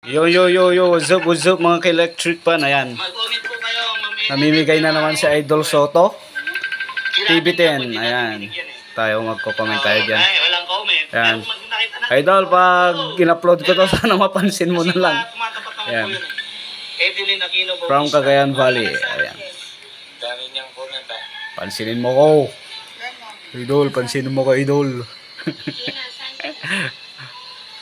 Yo, what's up mga ka-electric pan, ayan. Mag-comment po kayo, Namimigay na naman si Idol Soto. TV10, ayan. Tayo magko-comment tayo dyan. Ay, walang comment. Ayan. Pero nakita na- Idol, pag in-upload ko to, sana mapansin mo na lang. Tumatapat naman Ayan. po yun eh. Evelyn Aquino Bautista. From Cagayan Valley, ayan. Dami niyang comment ah. Pansinin mo ko. Idol, pansinin mo ko, Idol.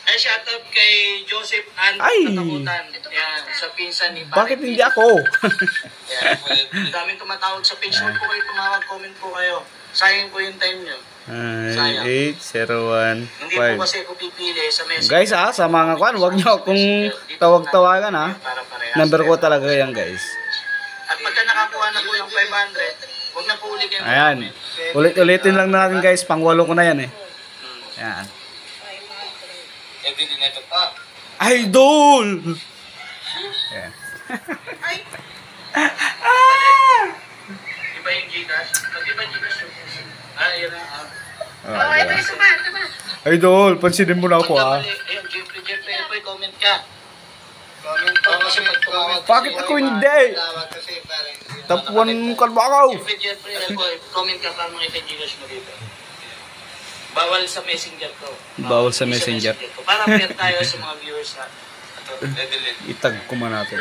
Ay, shout out kay Joseph Ann Ay! Katakutan. Ayan, sa pinsan ni Bakit hindi ako? Ayan, well, daming tumatawag sa page. Huwag po kayo tumawag, comment po kayo. Sayang po yung time nyo. 801 Hindi po kasi ako pipili sa message. Guys sa mga kwan, wag nyo akong tawag-tawagan ha. Para parehas. Number ko talaga yan guys. At pagka nakakuha na po yung 500, huwag na po uli kayo. Ayan. Ulit-ulitin lang natin guys, pang-walo ko na yan eh. Ayan. Evelyn ito pa. Idol! Ayan. Iba yung Gcash? Iba yung Gcash yung yun na. Oh, diba? Idol, pansinin mo na ako ha. Ayun, Jeffrey, comment ka. Comment ka kasi pag tumawag. Bakit ako hindi? Tapuan ka ba ako? Jeffrey, comment ka para makita yung Gcash mo dito. Bawal sa messenger ko. Bawal sa messenger. Para fair tayo sa mga viewers na. Ito, Evelyn. Itag ko man natin.